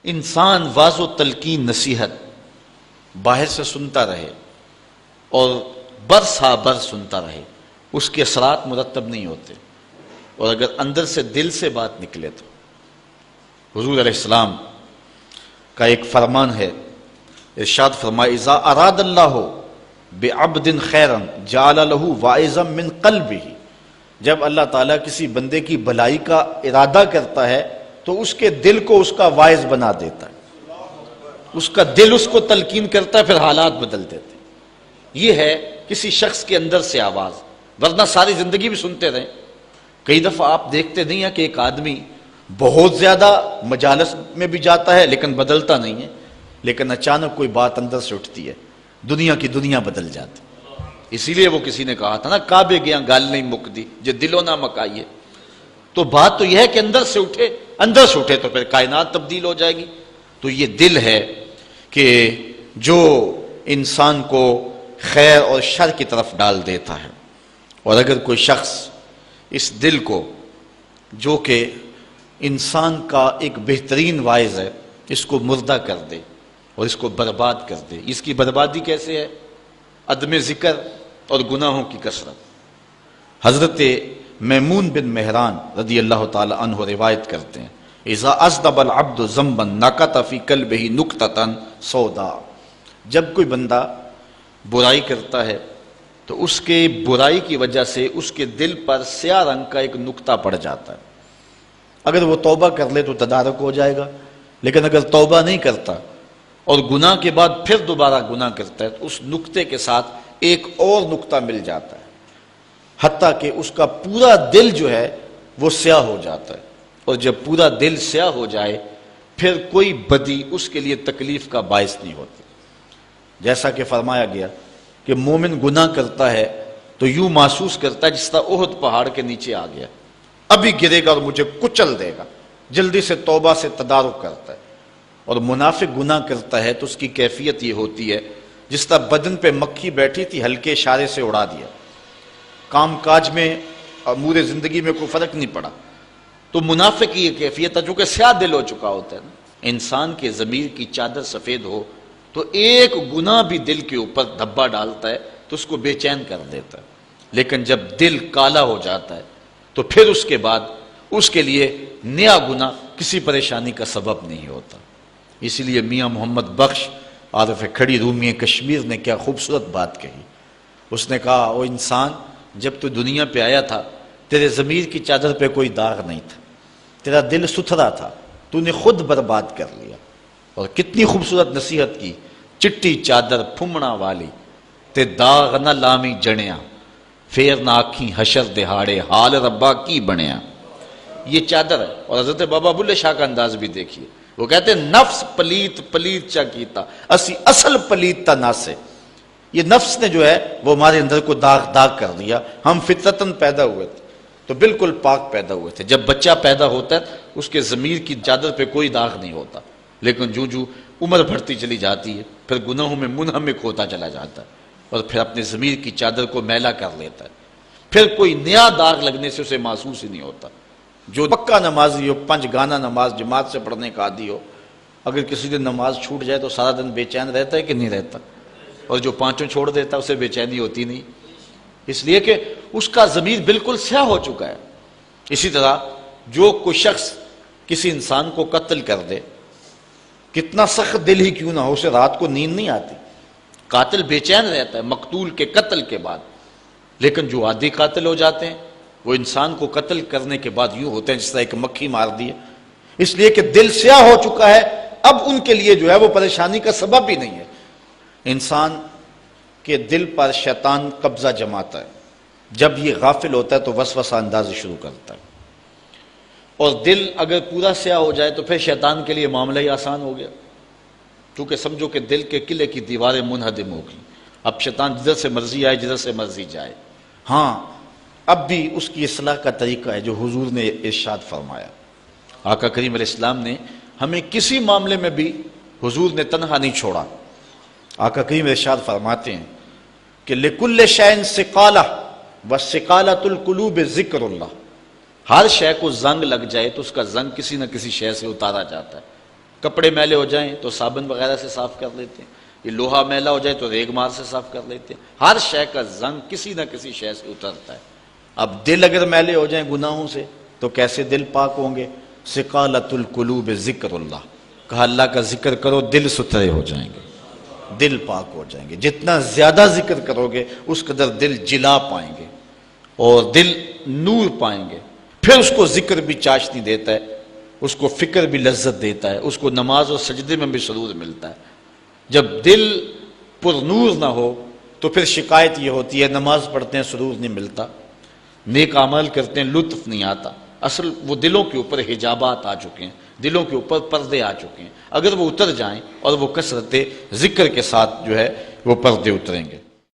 انسان واعظ و تلقین نصیحت باہر سے سنتا رہے اور برس ہا برس سنتا رہے، اس کے اثرات مرتب نہیں ہوتے، اور اگر اندر سے دل سے بات نکلے تو حضور علیہ السلام کا ایک فرمان ہے، ارشاد فرمائے اذا اراد اللہ بعبد خیرا جعل له واعظا من قلبہ، جب اللہ تعالیٰ کسی بندے کی بھلائی کا ارادہ کرتا ہے تو اس کے دل کو اس کا واعظ بنا دیتا ہے، اس کا دل اس کو تلقین کرتا ہے، پھر حالات بدل دیتے ہیں۔ یہ ہے کسی شخص کے اندر سے آواز، ورنہ ساری زندگی بھی سنتے رہیں۔ کئی دفعہ آپ دیکھتے نہیں ہیں کہ ایک آدمی بہت زیادہ مجالس میں بھی جاتا ہے لیکن بدلتا نہیں ہے، لیکن اچانک کوئی بات اندر سے اٹھتی ہے، دنیا کی دنیا بدل جاتی۔ اسی لیے وہ کسی نے کہا تھا نا، کعبے گیا گال نہیں مکدی جو دلوں نہ مکائیے۔ تو بات تو یہ ہے کہ اندر سے اٹھے، اندر سے اٹھے تو پھر کائنات تبدیل ہو جائے گی۔ تو یہ دل ہے کہ جو انسان کو خیر اور شر کی طرف ڈال دیتا ہے، اور اگر کوئی شخص اس دل کو، جو کہ انسان کا ایک بہترین واعظ ہے، اس کو مردہ کر دے اور اس کو برباد کر دے، اس کی بربادی کیسے ہے؟ عدم ذکر اور گناہوں کی کثرت۔ حضرت میمون بن مہران رضی اللہ تعالی عنہ روایت کرتے ہیں اذا اذنب العبد ذنبا نکت فی قلبہ نکتۃ سوداء، جب کوئی بندہ برائی کرتا ہے تو اس کے برائی کی وجہ سے اس کے دل پر سیاہ رنگ کا ایک نقطہ پڑ جاتا ہے۔ اگر وہ توبہ کر لے تو تدارک ہو جائے گا، لیکن اگر توبہ نہیں کرتا اور گناہ کے بعد پھر دوبارہ گناہ کرتا ہے تو اس نقطے کے ساتھ ایک اور نقطہ مل جاتا ہے، حتیٰ کہ اس کا پورا دل جو ہے وہ سیاہ ہو جاتا ہے، اور جب پورا دل سیاہ ہو جائے پھر کوئی بدی اس کے لیے تکلیف کا باعث نہیں ہوتی۔ جیسا کہ فرمایا گیا کہ مومن گناہ کرتا ہے تو یوں محسوس کرتا ہے جس طرح احد پہاڑ کے نیچے آ گیا، ابھی گرے گا اور مجھے کچل دے گا، جلدی سے توبہ سے تدارک کرتا ہے۔ اور منافق گناہ کرتا ہے تو اس کی کیفیت یہ ہوتی ہے جس طرح بدن پہ مکھی بیٹھی تھی، ہلکے اشارے سے اڑا دیا، کام کاج میں امور زندگی میں کوئی فرق نہیں پڑا۔ تو منافق کی یہ کیفیت ہے، جو کہ سیاہ دل ہو چکا ہوتا ہے نا۔ انسان کے ضمیر کی چادر سفید ہو تو ایک گناہ بھی دل کے اوپر دھبا ڈالتا ہے تو اس کو بے چین کر دیتا ہے، لیکن جب دل کالا ہو جاتا ہے تو پھر اس کے بعد اس کے لیے نیا گناہ کسی پریشانی کا سبب نہیں ہوتا۔ اسی لیے میاں محمد بخش عارف کھڑی رومی کشمیر نے کیا خوبصورت بات کہی۔ اس نے کہا او انسان، جب تو دنیا پہ آیا تھا تیرے ضمیر کی چادر پہ کوئی داغ نہیں تھا، تیرا دل ستھرا تھا، تو نے خود برباد کر لیا۔ اور کتنی خوبصورت نصیحت کی، چٹی چادر پھمڑا والی تے داغ نہ لامی جڑیاں، پھر نہ آکھیں حشر دہاڑے حال ربا کی بنیا۔ یہ چادر ہے۔ اور حضرت بابا بلے شاہ کا انداز بھی دیکھیے، وہ کہتے ہیں نفس پلیت پلیت چا کیتا اسی اصل پلیت تا ناسے۔ یہ نفس نے جو ہے وہ ہمارے اندر کو داغ داغ کر دیا۔ ہم فطرتاً پیدا ہوئے تھے تو بالکل پاک پیدا ہوئے تھے۔ جب بچہ پیدا ہوتا ہے اس کے ضمیر کی چادر پہ کوئی داغ نہیں ہوتا، لیکن جو عمر بڑھتی چلی جاتی ہے پھر گناہوں میں منہمک ہوتا چلا جاتا ہے اور پھر اپنے ضمیر کی چادر کو میلا کر لیتا ہے، پھر کوئی نیا داغ لگنے سے اسے محسوس ہی نہیں ہوتا۔ جو پکا نمازی ہو، 5 گانا نماز جماعت سے پڑھنے کا عادی ہو، اگر کسی دن نماز چھوٹ جائے تو سارا دن بے چین رہتا ہے کہ نہیں رہتا؟ اور جو 5 چھوڑ دیتا ہے اسے بے چینی ہوتی نہیں، اس لیے کہ اس کا ضمیر بالکل سیاہ ہو چکا ہے۔ اسی طرح جو کوئی شخص کسی انسان کو قتل کر دے، کتنا سخت دل ہی کیوں نہ ہو، اسے رات کو نیند نہیں آتی، قاتل بے چین رہتا ہے مقتول کے قتل کے بعد۔ لیکن جو عادی قاتل ہو جاتے ہیں وہ انسان کو قتل کرنے کے بعد یوں ہوتے ہیں جس طرح ایک مکھی مار دی ہے، اس لیے کہ دل سیاہ ہو چکا ہے، اب ان کے لیے جو ہے وہ پریشانی کا سبب بھی نہیں ہے۔ انسان کے دل پر شیطان قبضہ جماتا ہے، جب یہ غافل ہوتا ہے تو وسوسہ اندازی شروع کرتا ہے، اور دل اگر پورا سیاہ ہو جائے تو پھر شیطان کے لیے معاملہ ہی آسان ہو گیا، کیونکہ سمجھو کہ دل کے قلعے کی دیواریں منہدم ہو گئی، اب شیطان جدھر سے مرضی آئے جدھر سے مرضی جائے۔ ہاں، اب بھی اس کی اصلاح کا طریقہ ہے جو حضور نے ارشاد فرمایا۔ آقا کریم علیہ السلام نے ہمیں کسی معاملے میں بھی حضور نے تنہا نہیں چھوڑا۔ آقا کریم ارشاد فرماتے ہیں کہ لِكُلِّ شَيْءٍ ثِقَالَةٌ وَثِقَالَةُ الْقُلُوبِ ذِكْرُ اللَّهِ، ہر شے کو زنگ لگ جائے تو اس کا زنگ کسی نہ کسی شے سے اتارا جاتا ہے، کپڑے میلے ہو جائیں تو صابن وغیرہ سے صاف کر لیتے ہیں، یہ لوہا میلا ہو جائے تو ریگ مار سے صاف کر لیتے ہیں، ہر شے کا زنگ کسی نہ کسی شے سے اترتا ہے۔ اب دل اگر میلے ہو جائیں گناہوں سے تو کیسے دل پاک ہوں گے؟ ثقالۃ القلوب ذکر اللہ، کہا اللہ کا ذکر کرو دل ستھرے ہو جائیں گے، دل پاک ہو جائیں گے۔ جتنا زیادہ ذکر کرو گے اس قدر دل جلا پائیں گے اور دل نور پائیں گے، پھر اس کو ذکر بھی چاشنی دیتا ہے، اس کو فکر بھی لذت دیتا ہے، اس کو نماز اور سجدے میں بھی سرور ملتا ہے۔ جب دل پر نور نہ ہو تو پھر شکایت یہ ہوتی ہے نماز پڑھتے ہیں سرور نہیں ملتا، نیک عمل کرتے ہیں لطف نہیں آتا۔ اصل وہ دلوں کے اوپر حجابات آ چکے ہیں، دلوں کے اوپر پردے آ چکے ہیں، اگر وہ اتر جائیں اور وہ کثرت ذکر کے ساتھ جو ہے وہ پردے اتریں گے۔